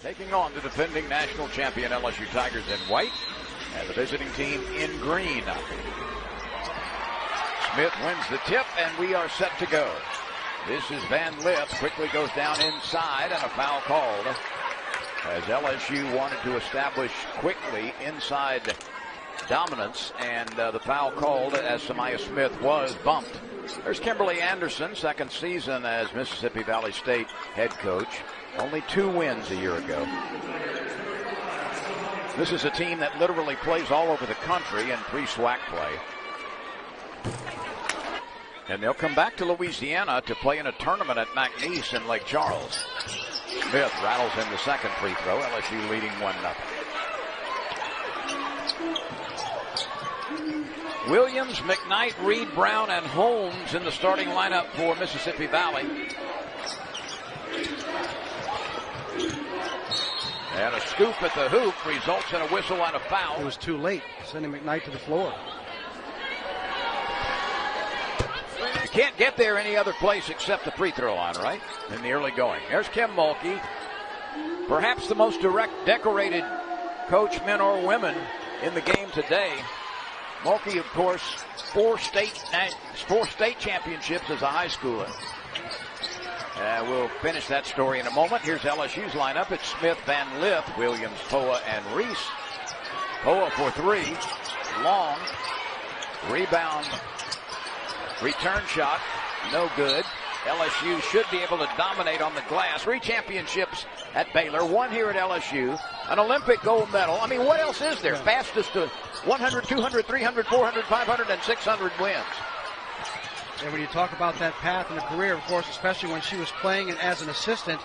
taking on the defending national champion LSU Tigers in white and the visiting team in green. Smith wins the tip, and we are set to go. This is Van Lith, quickly goes down inside, and a foul called as LSU wanted to establish quickly inside dominance, and the foul called as Samaya Smith was bumped. There's Kimberly Anderson, second season as Mississippi Valley State head coach. Only 2 wins a year ago. This is a team that literally plays all over the country in pre-SWAC play. And they'll come back to Louisiana to play in a tournament at McNeese in Lake Charles. Smith rattles in the second free throw. LSU leading 1-0. Williams, McKnight, Reed, Brown, and Holmes in the starting lineup for Mississippi Valley. And a scoop at the hoop results in a whistle and a foul. It was too late, sending McKnight to the floor. You can't get there any other place except the free throw line, right? In the early going. There's Kim Mulkey. Perhaps the most decorated coach, men or women, in the game today. Mulkey, of course, 4 state championships as a high schooler. We'll finish that story in a moment. Here's LSU's lineup. It's Smith, Van Lith, Williams, Poa, and Reese. Poa for 3. Long. Rebound. Return shot. No good. LSU should be able to dominate on the glass. 3 championships at Baylor. 1 here at LSU. An Olympic gold medal. I mean, what else is there? Fastest to 100, 200, 300, 400, 500, and 600 wins. And when you talk about that path in the career, of course, especially when she was playing as an assistant,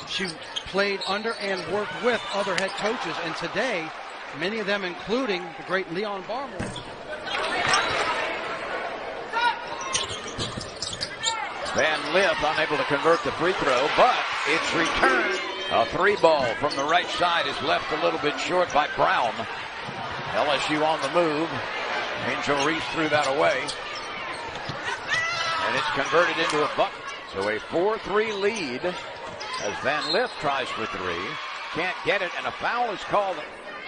she played under and worked with other head coaches. And today, many of them, including the great Leon Barmore. Van Lith unable to convert the free throw, but it's returned. A 3 ball from the right side is left a little bit short by Brown. LSU on the move. Angel Reese threw that away. And it's converted into a bucket. So a 4-3 lead as Van Lith tries for 3. Can't get it, and a foul is called.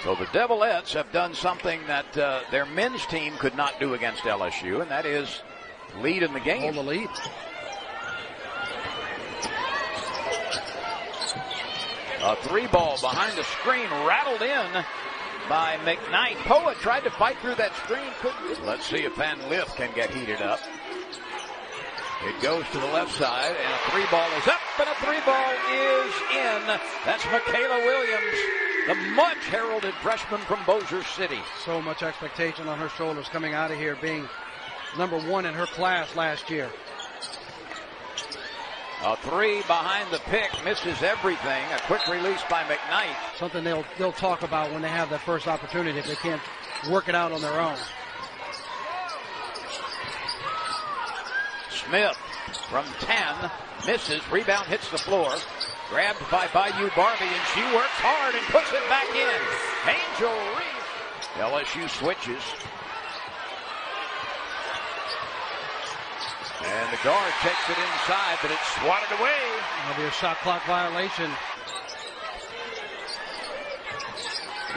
So the Devilettes have done something that their men's team could not do against LSU, and that is lead in the game. Hold the lead. A 3 ball behind the screen, rattled in by McKnight. Poa tried to fight through that screen, couldn't. Let's see if Van Lith can get heated up. It goes to the left side, and a 3 ball is up, and a 3 ball is in. That's Michaela Williams, the much heralded freshman from Bossier City. So much expectation on her shoulders coming out of here, being number 1 in her class last year. A 3 behind the pick, misses everything. A quick release by McKnight. Something they'll talk about when they have that first opportunity if they can't work it out on their own. Smith from 10, misses, rebound hits the floor. Grabbed by Bayou Barbie, and she works hard and puts it back in. Angel Reese. LSU switches. And the guard takes it inside, but it's swatted away. That'll be a shot clock violation.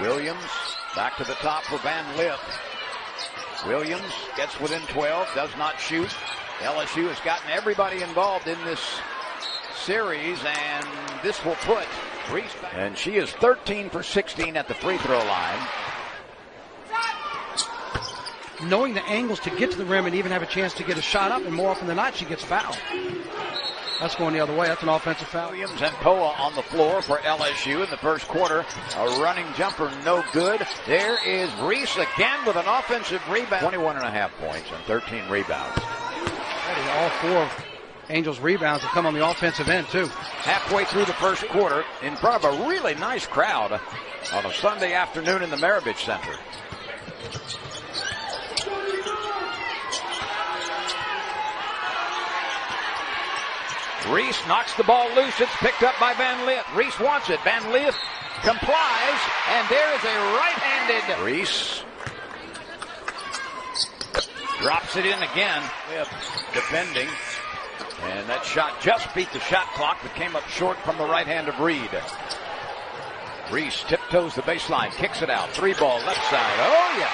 Williams back to the top for Van Lith. Williams gets within 12, does not shoot. LSU has gotten everybody involved in this series, and this will put Reese back. And she is 13 for 16 at the free throw line. Knowing the angles to get to the rim and even have a chance to get a shot up, and more often than not, she gets fouled. That's going the other way. That's an offensive foul. Williams and Poa on the floor for LSU in the first quarter. A running jumper, no good. There is Reese again with an offensive rebound. 21.5 points and 13 rebounds. All 4 of Angels' rebounds have come on the offensive end, too. Halfway through the first quarter, in front of a really nice crowd on a Sunday afternoon in the Maravich Center. Reese knocks the ball loose. It's picked up by Van Lith. Reese wants it. Van Lith complies, and there is a right-handed. Reese drops it in again. Defending. And that shot just beat the shot clock, but came up short from the right hand of Reed. Reese tiptoes the baseline, kicks it out. 3-ball left side. Oh, yeah.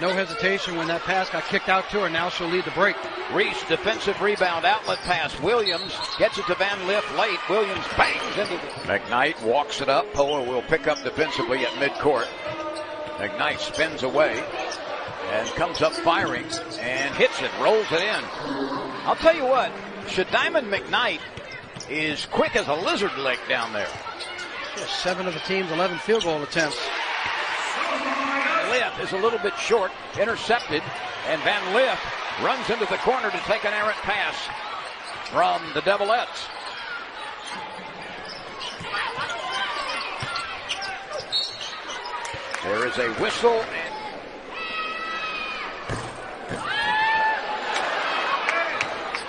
No hesitation when that pass got kicked out to her. Now she'll lead the break. Reese, defensive rebound, outlet pass. Williams gets it to Van Lith late. Williams bangs into the... McKnight walks it up. Poa will pick up defensively at midcourt. McKnight spins away and comes up firing and hits it, rolls it in. I'll tell you what, Shadiman McKnight is quick as a lizard lick down there. 7 of the team's 11 field goal attempts. Lith is a little bit short, intercepted, and Van Lith runs into the corner to take an errant pass from the Devilettes. There is a whistle.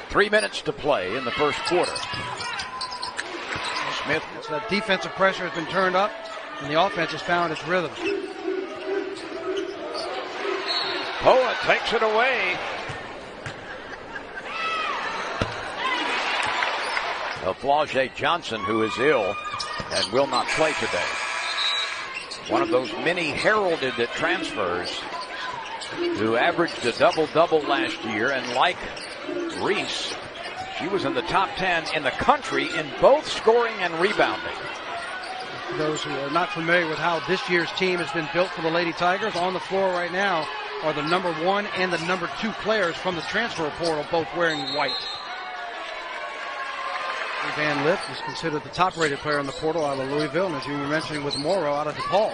3 minutes to play in the first quarter. Smith. So that defensive pressure has been turned up, and the offense has found its rhythm. Poa takes it away. Flaugier Johnson, who is ill and will not play today. One of those many heralded transfers who averaged a double-double last year, and like Reese, she was in the top 10 in the country in both scoring and rebounding. Those who are not familiar with how this year's team has been built for the Lady Tigers, on the floor right now are the number 1 and the number 2 players from the transfer portal, both wearing white. Van Lith is considered the top-rated player in the portal out of Louisville, and as you were mentioning with Morrow, out of DePaul.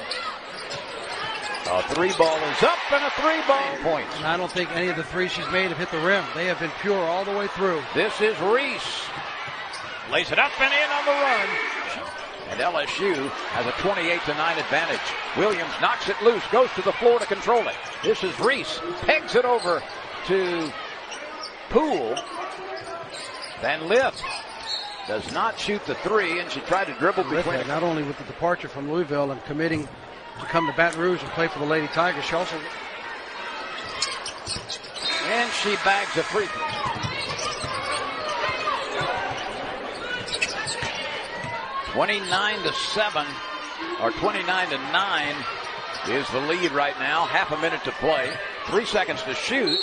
A 3-ball is up, and a 3-ball points. And I don't think any of the 3 she's made have hit the rim. They have been pure all the way through. This is Reese. Lays it up and in on the run. And LSU has a 28-9 advantage. Williams knocks it loose, goes to the floor to control it. This is Reese. Pegs it over to Poole. Van Lith does not shoot the 3, and she tried to dribble between. Not only with the departure from Louisville and committing to come to Baton Rouge and play for the Lady Tigers, she also... And she bags a free throw. 29-7, or 29-9 is the lead right now. Half a minute to play. 3 seconds to shoot.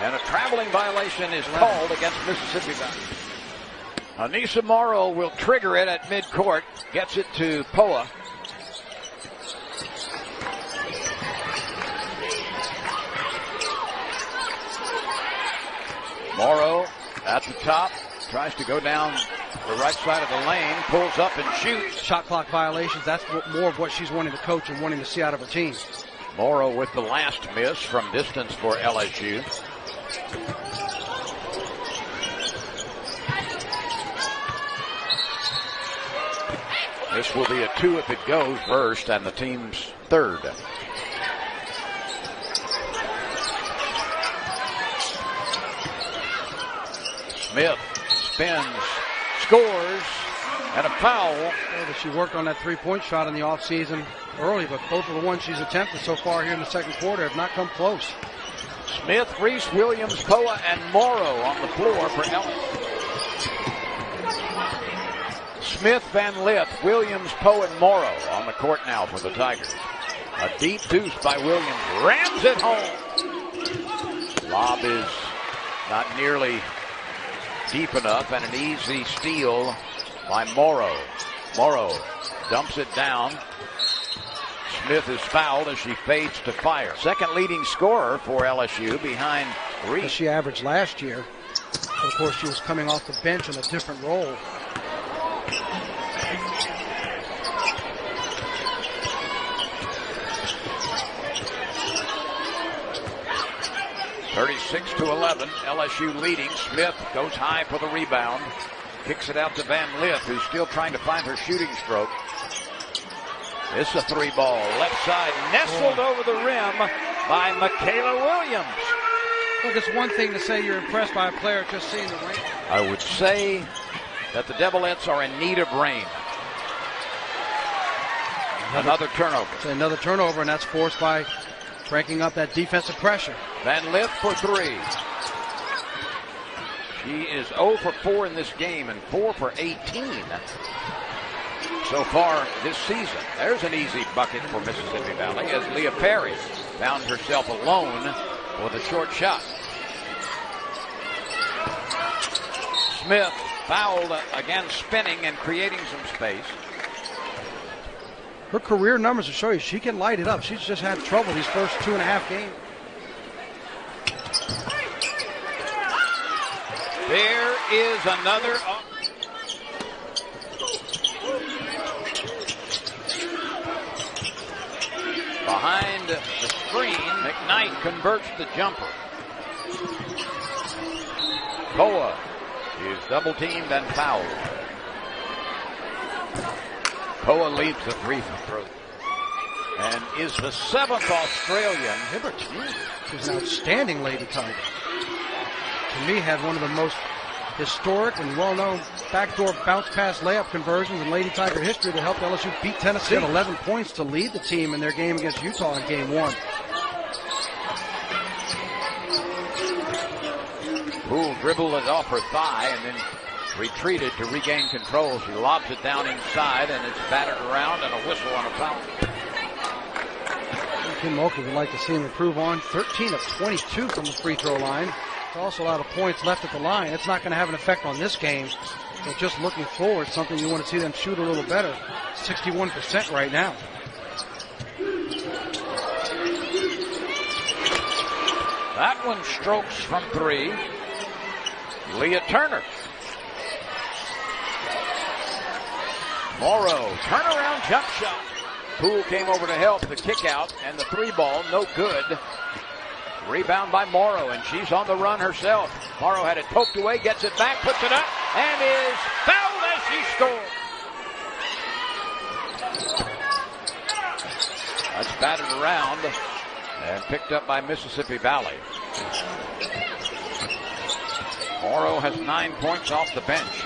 And a traveling violation is called against Mississippi Valley. Anissa Morrow will trigger it at midcourt. Gets it to Poa. Morrow at the top. Tries to go down the right side of the lane. Pulls up and shoots. Shot clock violations. That's more of what she's wanting to coach and wanting to see out of her team. Morrow with the last miss from distance for LSU. This will be a 2 if it goes first, and the team's third. Smith spins, scores, and a foul. She worked on that three-point shot in the offseason early, but both of the ones she's attempted so far here in the second quarter have not come close. Smith, Reese, Williams, Poa, and Morrow on the floor for Ellen. Smith, Van Lith, Williams, Poe, and Morrow on the court now for the Tigers. A deep deuce by Williams. Rams it home. Lob is not nearly deep enough, and an easy steal by Morrow. Morrow dumps it down. Smith is fouled as she fades to fire. Second leading scorer for LSU behind Reese. As she averaged last year. Of course, she was coming off the bench in a different role. (36-11), LSU leading. Smith goes high for the rebound. Kicks it out to Van Lith, who's still trying to find her shooting stroke. It's a 3-ball. Left side, nestled over the rim by Michaela Williams. Look, it's one thing to say you're impressed by a player just seeing the rain. I would say that the Devilettes are in need of rain. Another turnover. It's another turnover, and that's forced by cranking up that defensive pressure. Van Lith for 3. She is 0 for 4 in this game and 4 for 18 so far this season. There's an easy bucket for Mississippi Valley as Leah Perry found herself alone with a short shot. Smith fouled again, spinning and creating some space. Her career numbers will show you she can light it up. She's just had trouble these first 2.5 games. There is another. Behind the screen, McKnight converts the jumper. Koa is double teamed and fouled. Koa leads the free throw and is the 7th Australian. She's an outstanding Lady Tiger. To me, had one of the most historic and well-known backdoor bounce pass layup conversions in Lady Tiger history to help LSU beat Tennessee. Got 11 points to lead the team in their game against Utah in game 1. Poole dribbled it off her thigh and then retreated to regain control. She lobs it down inside and it's battered around and a whistle on a foul. Kim Mulkey would like to see him improve on. 13 of 22 from the free throw line. There's also a lot of points left at the line. It's not going to have an effect on this game. But just looking forward, something you want to see them shoot a little better. 61% right now. That one strokes from 3. Leah Turner. Morrow, turnaround jump shot. Poole came over to help the kick out and the 3-ball, no good. Rebound by Morrow, and she's on the run herself. Morrow had it poked away, gets it back, puts it up, and is fouled as she scores. That's batted around and picked up by Mississippi Valley. Morrow has 9 points off the bench.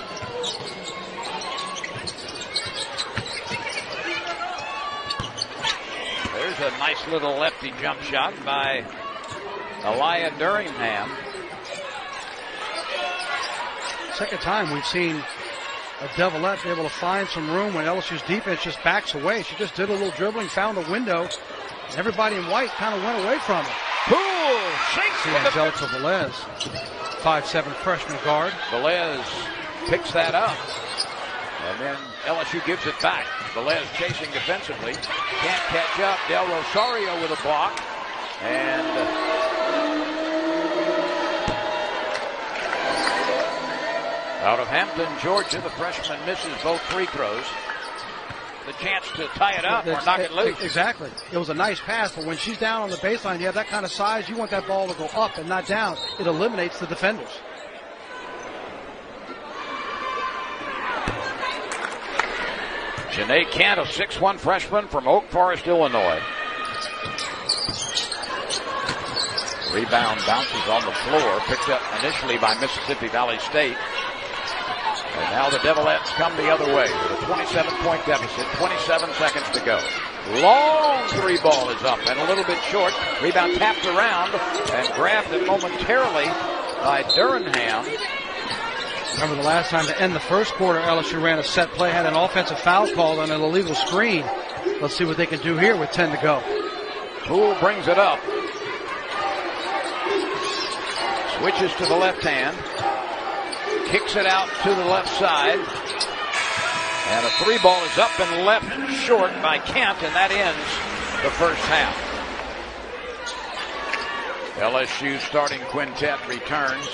There's a nice little lefty jump shot by Ayana Mitchell. Second time we've seen a Devilette be able to find some room when LSU's defense just backs away. She just did a little dribbling, found a window. Everybody in white kind of went away from her. Poole shakes the Angelica Velez, 5'7" freshman guard. Velez picks that up. And then LSU gives it back. Velez chasing defensively. Can't catch up. Del Rosario with a block. And out of Hampton, Georgia, the freshman misses both free throws. The chance to tie it up or knock it loose. Exactly. It was a nice pass, but when she's down on the baseline, you have that kind of size, you want that ball to go up and not down. It eliminates the defenders. Janae Kent, a 6'1" freshman from Oak Forest, Illinois. Rebound bounces on the floor, picked up initially by Mississippi Valley State. And now the Devilettes come the other way with a 27-point deficit, 27 seconds to go. Long 3-ball is up and a little bit short. Rebound tapped around and grabbed it momentarily by Durham. Remember the last time to end the first quarter, LSU ran a set play, had an offensive foul called on an illegal screen. Let's see what they can do here with 10 to go. Poole brings it up. Switches to the left hand. Kicks it out to the left side. And a 3-ball is up and left short by Kent, and that ends the first half. LSU starting quintet returns.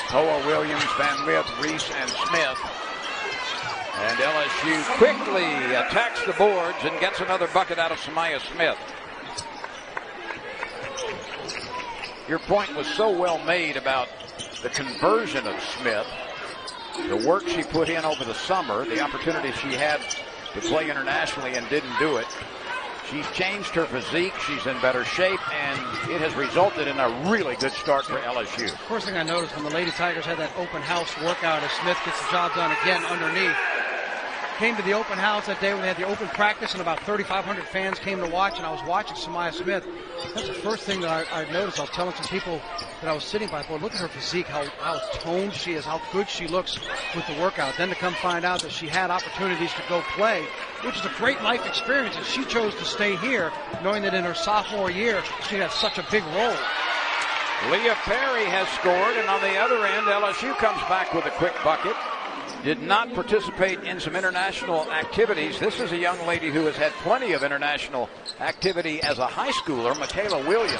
Koa, Williams, Van Lith, Reese, and Smith. And LSU quickly attacks the boards and gets another bucket out of Samaya Smith. Your point was so well made about the conversion of Smith, the work she put in over the summer, the opportunity she had to play internationally and didn't do it. She's changed her physique, she's in better shape, and it has resulted in a really good start for LSU. First thing I noticed when the Lady Tigers had that open house workout as Smith gets the job done again underneath. came to the open house that day when they had the open practice, and about 3,500 fans came to watch, and I was watching Samaya Smith. That's the first thing that I noticed. I was telling some people that I was sitting by, boy, look at her physique, how toned she is, how good she looks with the workout. Then to come find out that she had opportunities to go play, which is a great life experience, and she chose to stay here, knowing that in her sophomore year, she had such a big role. Leah Perry has scored, and on the other end, LSU comes back with a quick bucket. Did not participate in some international activities. This is a young lady who has had plenty of international activity as a high schooler, Michaela Williams.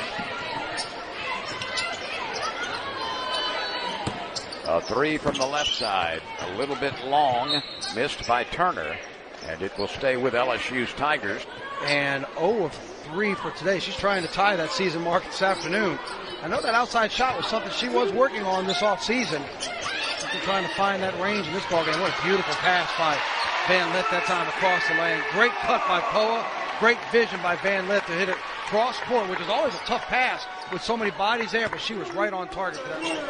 A three from the left side, a little bit long, missed by Turner, and it will stay with LSU's Tigers. And 0 of 3 for today. She's trying to tie that season mark this afternoon. I know that outside shot was something she was working on this offseason. She's trying to find that range in this ballgame. What a beautiful pass by Van Lith that time across the lane. Great cut by Poa. Great vision by Van Lith to hit it cross court, which is always a tough pass with so many bodies there, but she was right on target for that moment.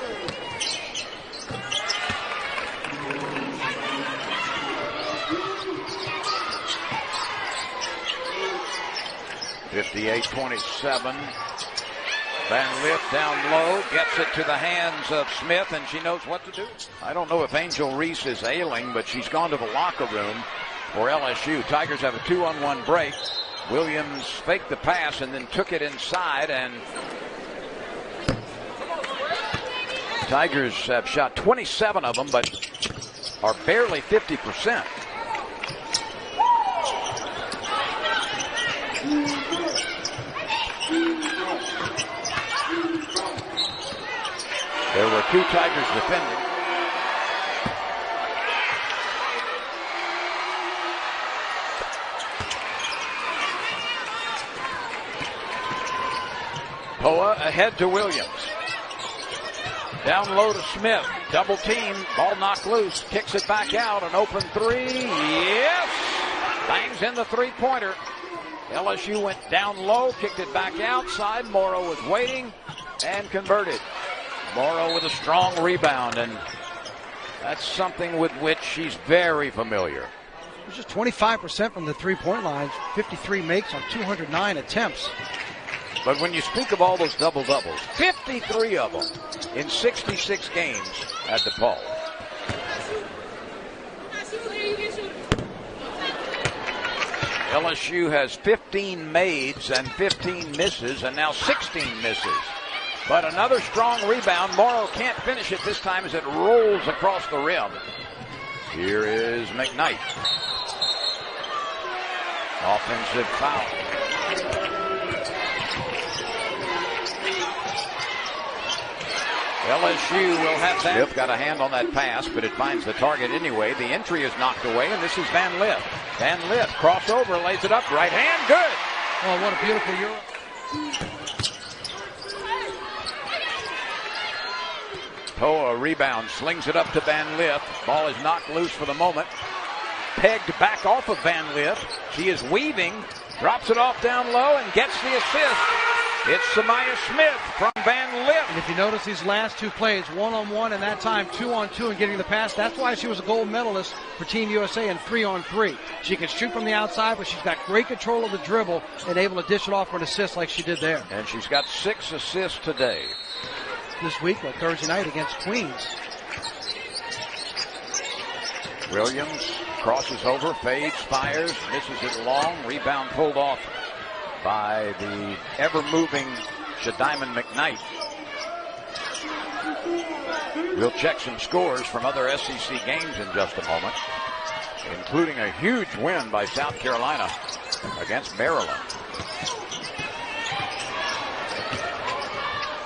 58-27. Van Lith down low, gets it to the hands of Smith, and she knows what to do. I don't know if Angel Reese is ailing, but she's gone to the locker room for LSU. Tigers have a 2-on-1 break. Williams faked the pass and then took it inside, and Tigers have shot 27 of them, but are barely 50%. There were 2 Tigers defending. Poa ahead to Williams. Down low to Smith. Double team. Ball knocked loose. Kicks it back out. An open three. Yes! Bangs in the three-pointer. LSU went down low. Kicked it back outside. Morrow was waiting and converted. Morrow with a strong rebound, and that's something with which she's very familiar. It's just 25% from the three-point line, 53 makes on 209 attempts. But when you speak of all those double-doubles, 53 of them in 66 games at DePaul. LSU has 15 mades and 15 misses, and now 16 misses. But another strong rebound. Morrow can't finish it this time as it rolls across the rim. Here is McKnight. Offensive foul. LSU will have that. Smith got a hand on that pass, but it finds the target anyway. The entry is knocked away, and this is Van Lith. Van Lith, crossover, lays it up, right hand, good. Oh, what a beautiful Euro. Poa rebound, slings it up to Van Lith. Ball is knocked loose for the moment. Pegged back off of Van Lith. She is weaving, drops it off down low, and gets the assist. It's Samaya Smith from Van Lith. And if you notice these last 2 plays, 1-on-1 and that time 2-on-2 and getting the pass, that's why she was a gold medalist for Team USA in 3-on-3. She can shoot from the outside, but she's got great control of the dribble and able to dish it off for an assist like she did there. And she's got 6 assists today. This week, on Thursday night against Queens. Williams crosses over, fades, fires, misses it long. Rebound pulled off by the ever-moving Shadiman McKnight. We'll check some scores from other SEC games in just a moment, including a huge win by South Carolina against Maryland.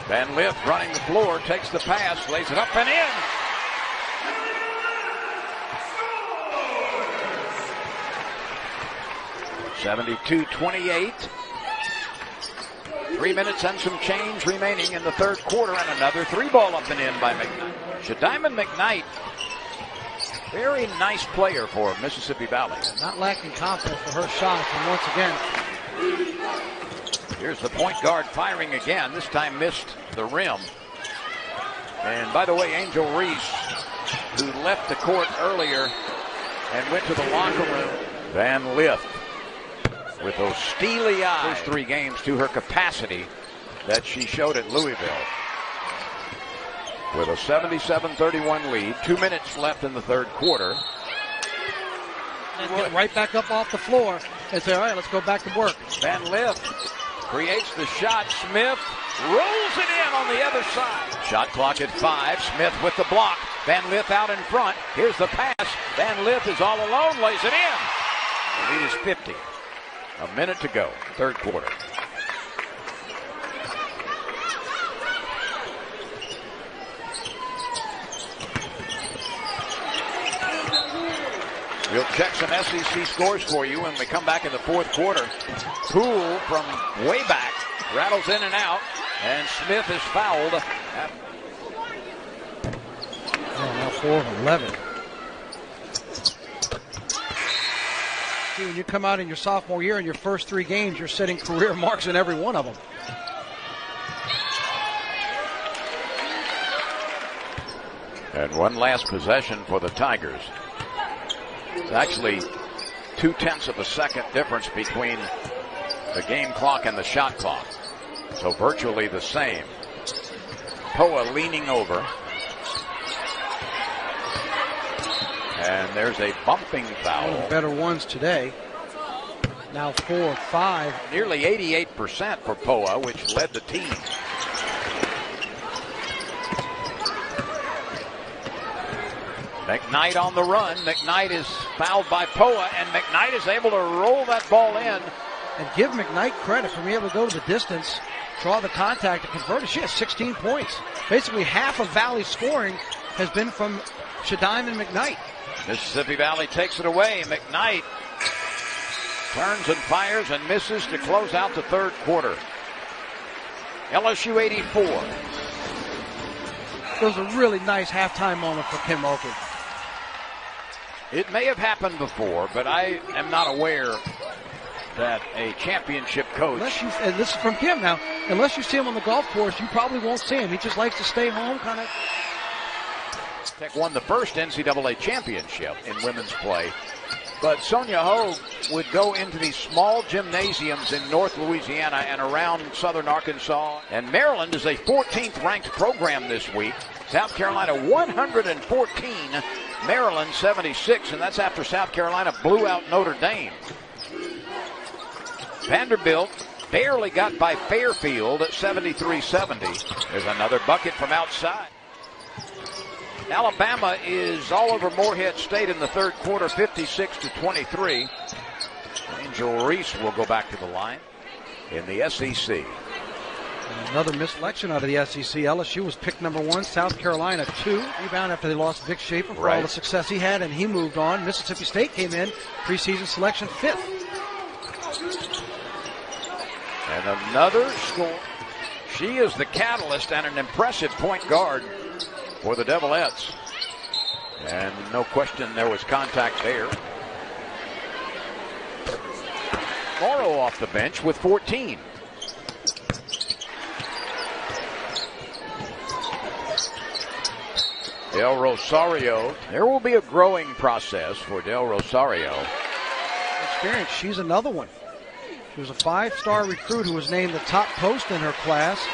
Van Lith running the floor, takes the pass, lays it up and in. (72-28). 3 minutes and some change remaining in the third quarter, and another 3-ball up and in by McKnight. Shadiman McKnight, very nice player for Mississippi Valley. Not lacking confidence for her shots, and once again. Here's the point guard firing again. This time missed the rim. And by the way, Angel Reese, who left the court earlier and went to the locker room. Van Lith with those steely eyes. First 3 games to her capacity that she showed at Louisville. With a 77-31 lead, 2 minutes left in the third quarter. And get right back up off the floor and say, all right, let's go back to work. Van Lith creates the shot. Smith rolls it in on the other side. Shot clock at 5. Smith with the block. Van Lith out in front. Here's the pass. Van Lith is all alone, lays it in. The lead is 50. A minute to go, third quarter. We'll check some SEC scores for you when we come back in the fourth quarter. Poole from way back rattles in and out, and Smith is fouled. Now 4 of 11. See, when you come out in your sophomore year in your first 3 games, you're setting career marks in every one of them. And one last possession for the Tigers. It's actually 0.2 of a second difference between the game clock and the shot clock. So virtually the same. Poa leaning over. And there's a bumping foul. One of the better ones today. Now 4 of 5. Nearly 88% for Poa, which led the team. McKnight on the run. McKnight is fouled by Poa, and McKnight is able to roll that ball in. And give McKnight credit for being able to go to the distance, draw the contact, and convert it. She has 16 points. Basically half of Valley's scoring has been from Shadime and McKnight. Mississippi Valley takes it away. McKnight turns and fires and misses to close out the third quarter. LSU 84. It was a really nice halftime moment for Kim Mulkey. It may have happened before, but I am not aware that a championship coach... And this is from Kim now. Unless you see him on the golf course, you probably won't see him. He just likes to stay home, kind of. Tech won the first NCAA championship in women's play. But Sonia Ho would go into these small gymnasiums in North Louisiana and around southern Arkansas. And Maryland is a 14th ranked program this week. South Carolina 114, Maryland 76, and that's after South Carolina blew out Notre Dame. Vanderbilt barely got by Fairfield at 73-70. There's another bucket from outside. Alabama is all over Morehead State in the third quarter, 56-23. Angel Reese will go back to the line in the SEC. And another miselection out of the SEC. LSU was picked number 1, South Carolina 2. Rebound after they lost Vic Schaefer for all the success he had, and he moved on. Mississippi State came in, preseason selection 5th. And another score. She is the catalyst and an impressive point guard for the Devilettes. And no question there was contact there. Morrow off the bench with 14. Del Rosario. There will be a growing process for Del Rosario. Experience. She's another one. She was a 5-star recruit who was named the top post in her class.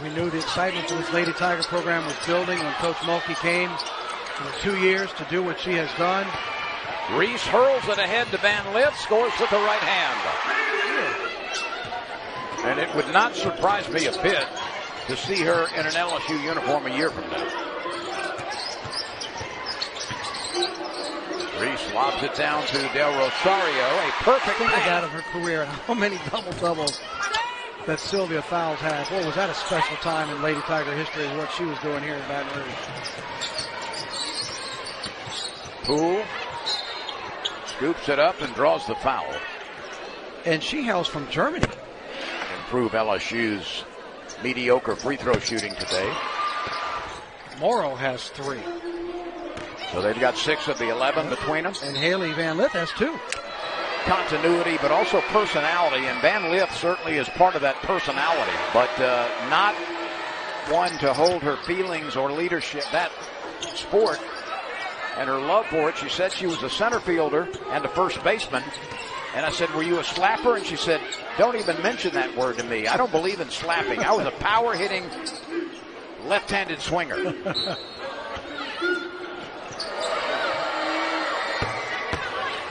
We knew the excitement for this Lady Tiger program was building when Coach Mulkey came in 2 years to do what she has done. Reese hurls it ahead to Van Lith, scores with the right hand. And it would not surprise me a bit to see her in an LSU uniform a year from now. Reese lobs it down to Del Rosario. A perfect pass out of her career. And how many double-doubles that Sylvia Fowles had. Boy, was that a special time in Lady Tiger history, what she was doing here in Baton Rouge. Poole scoops it up and draws the foul. And she hails from Germany. Improve LSU's mediocre free throw shooting today. Morrow has 3. So they've got 6 of the 11 between them. And Haley Van Lith has 2. Continuity, but also personality, and Van Lith certainly is part of that personality, but not one to hold her feelings or leadership. That sport and her love for it. She said she was a center fielder and a first baseman. And I said, were you a slapper? And she said, don't even mention that word to me. I don't believe in slapping. I was a power-hitting, left-handed swinger.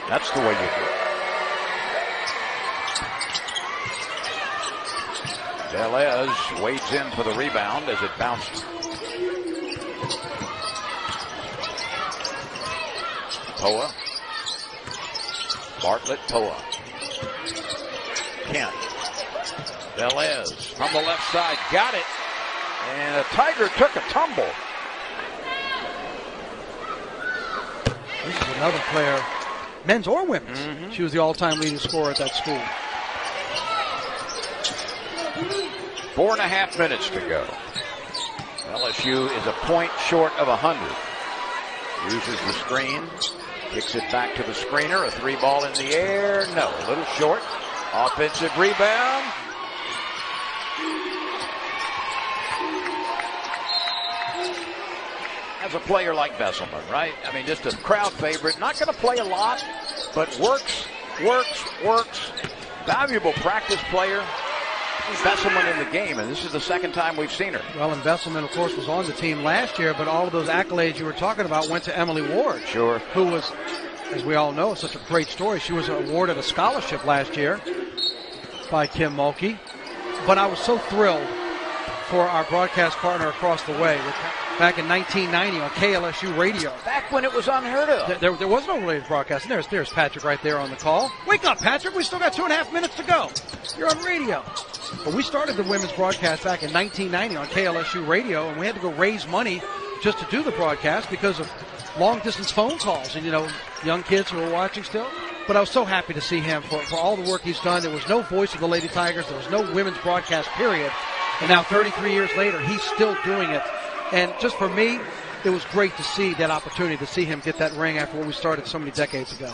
That's the way you do it. Velez wades in for the rebound as it bounced. Poa. Bartlett, Poa. Kent. Velez from the left side. Got it. And a Tiger took a tumble. This is another player, men's or women's. Mm-hmm. She was the all-time leading scorer at that school. 4.5 minutes to go. LSU is a point short of 100. Uses the screen. Kicks it back to the screener. A 3-ball in the air. No, a little short. Offensive rebound. As a player like Besselman, right? I mean, just a crowd favorite. Not going to play a lot, but works. Valuable practice player. Besselman in the game, and this is the second time we've seen her. Well, and Besselman, of course, was on the team last year, but all of those accolades you were talking about went to Emily Ward. Sure. Who was, as we all know, such a great story. She was awarded a scholarship last year by Kim Mulkey. But I was so thrilled for our broadcast partner across the way. Back in 1990 on KLSU radio. Back when it was unheard of. There was no related broadcast. And there's Patrick right there on the call. Wake up, Patrick. We still got 2.5 minutes to go. You're on radio. But we started the women's broadcast back in 1990 on KLSU radio, and we had to go raise money just to do the broadcast because of long-distance phone calls and, young kids who were watching still. But I was so happy to see him for all the work he's done. There was no voice of the Lady Tigers. There was no women's broadcast, period. And now 33 years later, he's still doing it. And just for me, it was great to see that opportunity, to see him get that ring after what we started so many decades ago.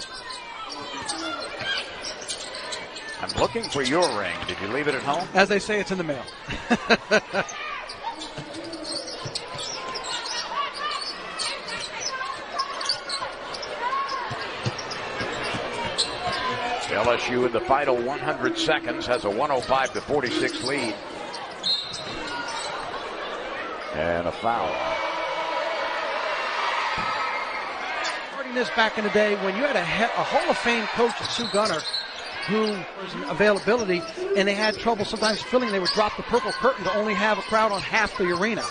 I'm looking for your ring. Did you leave it at home? As they say, it's in the mail. LSU in the final 100 seconds has a 105-46 lead. And a foul. Starting this back in the day when you had a Hall of Fame coach, Sue Gunner, who was in availability, and they had trouble sometimes filling. They would drop the purple curtain to only have a crowd on half the arena.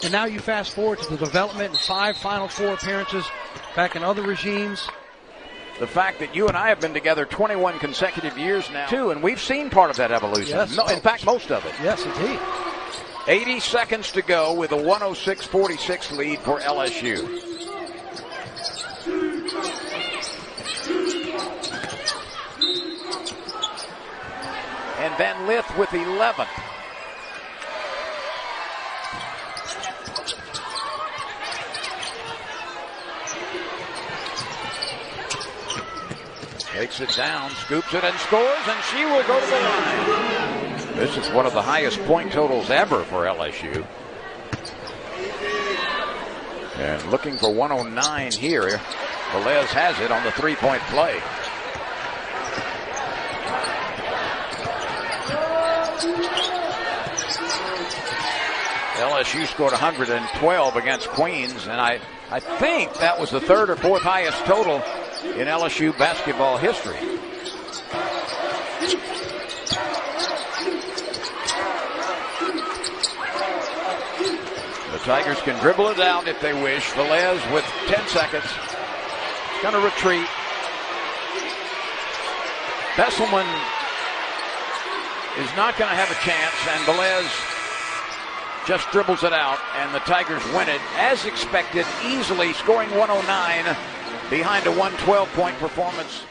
And now you fast forward to the development and 5 Final Four appearances back in other regimes. The fact that you and I have been together 21 consecutive years now, too, and we've seen part of that evolution. Yes. No, in fact, most of it. Yes, indeed. 80 seconds to go with a 106-46 lead for LSU. And Van Lith with 11. Takes it down, scoops it, and scores, and she will go to the line. This is one of the highest point totals ever for LSU. And looking for 109 here. Velez has it on the three-point play. LSU scored 112 against Queens, and I think that was the third or fourth highest total in LSU basketball history. The Tigers can dribble it out if they wish. Velez with 10 seconds. Going to retreat. Besselman is not going to have a chance, and Velez just dribbles it out, and the Tigers win it as expected, easily, scoring 109 behind a 112-point performance